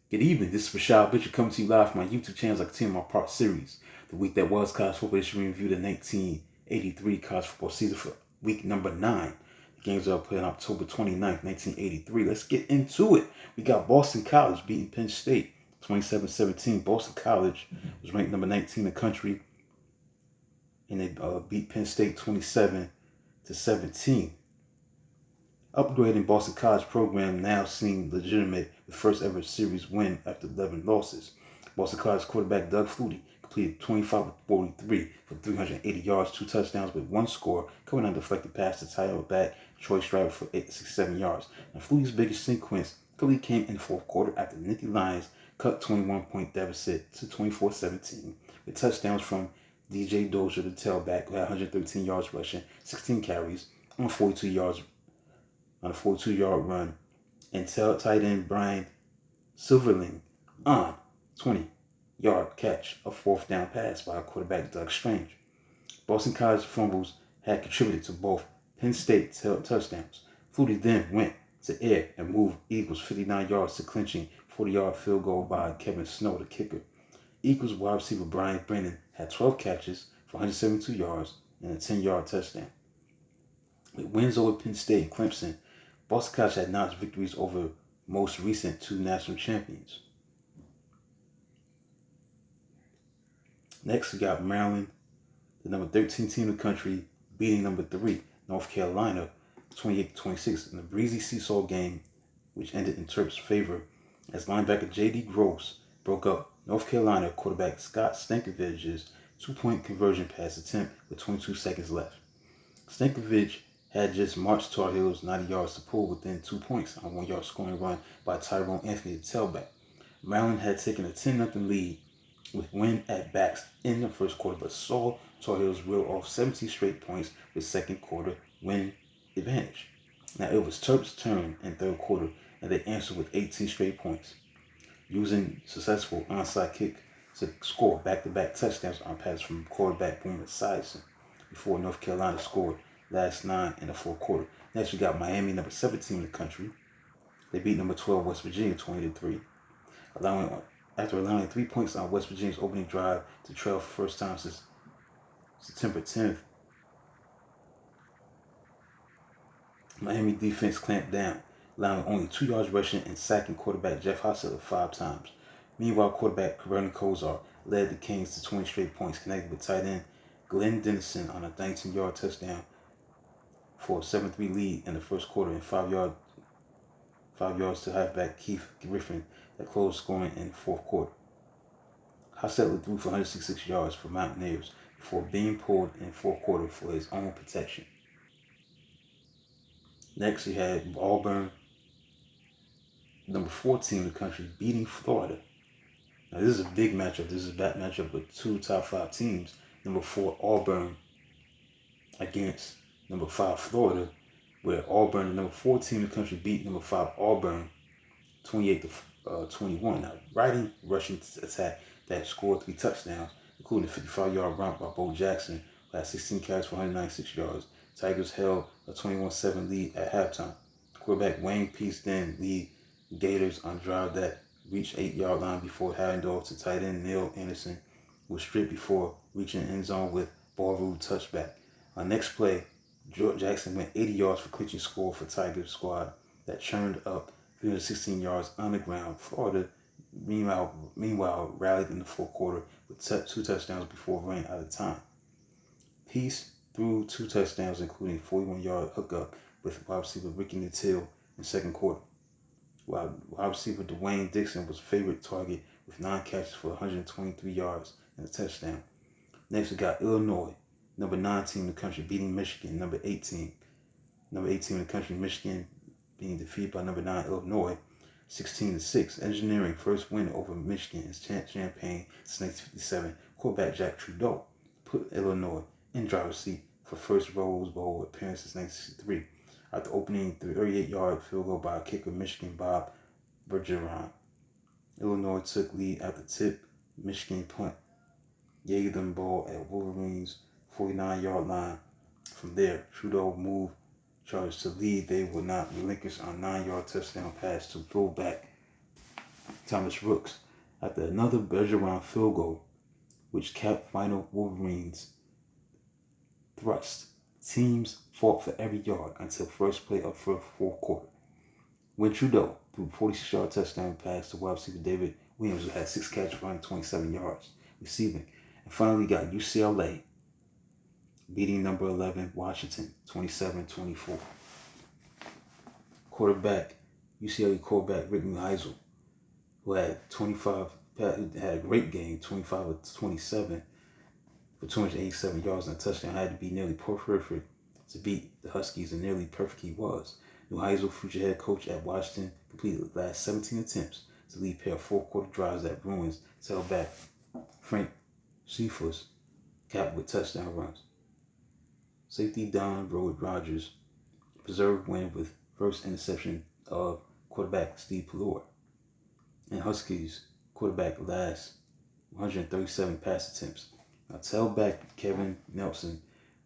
Good evening. This is Rashad Butcher coming to you live from my YouTube channel as I continue my part series. The week that was college football history review, the 1983 college football season for week number 9. The games are played on October 29th, 1983. Let's get into it. We got Boston College beating Penn State 27-17. Boston College was ranked number 19 in the country, and they beat Penn State 27-17. Upgrading Boston College program now seemed legitimate with first ever series win after 11 losses. Boston College quarterback Doug Flutie completed 25 of 43 for 380 yards, 2 touchdowns with 1 score, coming on deflected pass to tight end back Troy Striver for 67 yards. Now Flutie's biggest sequence clearly came in the fourth quarter after the Nittany Lions cut 21-point deficit to 24-17 with touchdowns from DJ Dozier, the tailback, who had 113 yards rushing, 16 carries on 42 yards on a 42-yard run, and tight end Brian Silverling on 20-yard catch, a fourth down pass by quarterback Doug Strange. Boston College fumbles had contributed to both Penn State touchdowns. Flutie then went to air and moved Eagles 59 yards to clinching 40-yard field goal by Kevin Snow, the kicker. Eagles wide receiver Brian Brennan had 12 catches for 172 yards and a 10-yard touchdown. With wins over Penn State and Clemson, Boston College had notched victories over most recent 2 national champions. Next, we got Maryland, the number 13 team in the country, beating number 3, North Carolina, 28-26 in a breezy seesaw game, which ended in Terps' favor as linebacker J.D. Gross broke up North Carolina quarterback Scott Stankovich's 2-point conversion pass attempt with 22 seconds left. Stankovich had just marched Tar Heels 90 yards to pull within 2 points on a 1-yard scoring run by Tyrone Anthony, the tailback. Maryland had taken a 10-0 lead with win at backs in the first quarter, but saw Tar Heels reel off 17 straight points with second quarter win advantage. Now it was Terps' turn in third quarter, and they answered with 18 straight points, using successful onside kick to score back-to-back touchdowns on passes from quarterback Boomer Esiason before North Carolina scored last 9 in the fourth quarter. Next, we got Miami, number 17 in the country. They beat number 12 West Virginia 20-3, after allowing 3 points on West Virginia's opening drive to trail for the first time since September 10th. Miami defense clamped down, allowing only 2 yards rushing and sacking quarterback Jeff Hostetler 5 times. Meanwhile, quarterback Vernon Kosar led the Kings to 20 straight points, connected with tight end Glenn Dennison on a 19-yard touchdown for a 7-3 lead in the first quarter, and 5 yards to halfback Keith Griffin that closed scoring in the fourth quarter. Hostetler threw for 166 yards for Mountaineers before being pulled in the fourth quarter for his own protection. Next, we had Auburn, number 14 in the country, beating Florida. Now, this is a big matchup. This is a bad matchup with 2 top 5 teams. Number 4, Auburn, against number 5, Florida, where Auburn, the number 4 team in the country, beat number 5, Auburn, 28-21. Now, riding rushing attack that scored 3 touchdowns, including a 55-yard run by Bo Jackson, who had 16 carries for 196 yards. Tigers held a 21-7 lead at halftime. Quarterback Wayne Peace then lead Gators on drive that reached 8-yard line before handing off to tight end Neil Anderson, who was stripped before reaching the end zone with ball rule touchback. On next play, George Jackson went 80 yards for clinching score for Tigers squad that churned up 316 yards on the ground. Florida, meanwhile, rallied in the fourth quarter with 2 touchdowns before running out of time. Peace threw 2 touchdowns, including 41-yard hookup with wide receiver Ricky Nattil in second quarter, while wide receiver Dwayne Dixon was favorite target with 9 catches for 123 yards and a touchdown. Next, we got Illinois, number 9 team in the country, beating Michigan, number 18 in the country, Michigan being defeated by number 9 Illinois, 16-6. Engineering first win over Michigan in Champaign since 1957. Quarterback Jack Trudeau put Illinois in driver's seat for first Rose Bowl appearance since 1963 after opening 38-yard field goal by kicker Michigan Bob Bergeron. Illinois took lead at the tip. Michigan punt gave them ball at Wolverines' 49-yard line. From there, Trudeau moved Chargers to lead. They would not relinquish on 9-yard touchdown pass to fullback Thomas Brooks, after another Bergeron field goal, which capped final Wolverines' thrust. Teams fought for every yard until first play of the fourth quarter, when Trudeau threw a 46-yard touchdown pass to wide receiver David Williams, who had 6 catches for 127 yards receiving. And finally got UCLA beating number 11 Washington 27-24. UCLA quarterback Rick Neuheisel, who had a great game, 25 of 27 for 287 yards and a touchdown, had to be nearly perfect to beat the Huskies, and nearly perfect he was. Neuheisel, future head coach at Washington, completed the last 17 attempts to lead a pair of fourth-quarter drives that Bruins tailback Frank Cephus capped with touchdown runs. Safety Don Road Rogers preserved win with first interception of quarterback Steve Pelluer, and Huskies quarterback last 137 pass attempts. Now, tailback Kevin Nelson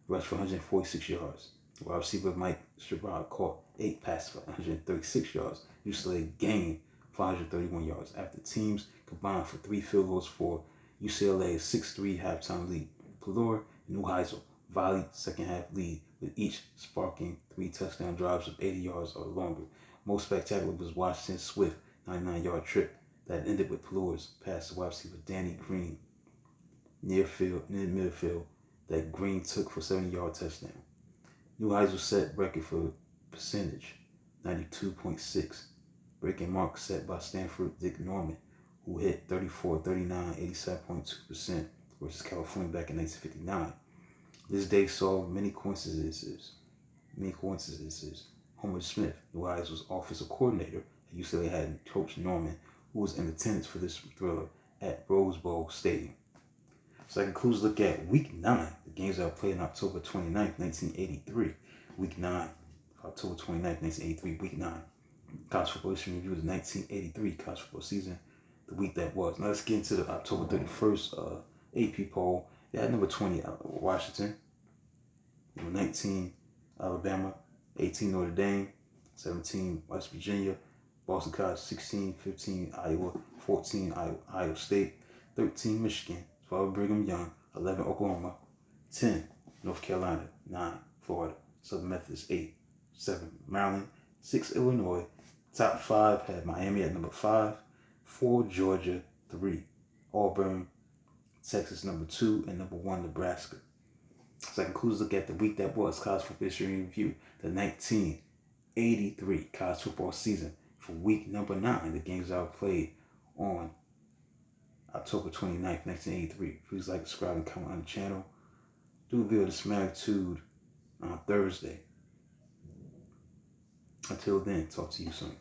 rushed for 146 yards. Wide receiver Mike Sherrod caught 8 passes for 136 yards. UCLA gained 531 yards after teams combined for 3 field goals for UCLA's 6-3 halftime lead. Pelluer and Neuheisel volleyed second half lead, with each sparking 3 touchdown drives of 80 yards or longer. Most spectacular was Washington's swift 99-yard trip that ended with Pelluer's pass to wide receiver Danny Green near midfield that Green took for a 70-yard touchdown. Neuheisel set record for percentage, 92.6, breaking mark set by Stanford Dick Norman, who hit 34, 39, 87.2% versus California back in 1959. This day saw many coincidences. Homer Smith, Neuheisel's offensive coordinator at UCLA, had Coach Norman, who was in attendance for this thriller at Rose Bowl Stadium. So that concludes a look at Week 9, the games that were played on October 29th, 1983. Week 9, October 29th, 1983, Week 9. College football history review of the 1983 college football season, the week that was. Now let's get into the October 31st AP poll. They had number 20, Washington. Number 19, Alabama. 18, Notre Dame. 17, West Virginia. Boston College. 16, 15, Iowa. 14, Iowa State. 13, Michigan. 12, Brigham Young. 11, Oklahoma. 10, North Carolina. 9, Florida. Southern Methodist. 8, 7, Maryland. 6, Illinois. Top 5 had Miami at number 5. 4, Georgia. 3, Auburn. Texas number 2, and number 1, Nebraska. So that concludes a look at the week that was college football history review, the 1983 college football season for week number 9. The games that were played on October 29th, 1983. Please like, subscribe, and comment on the channel. Do a video of this magnitude on Thursday. Until then, talk to you soon.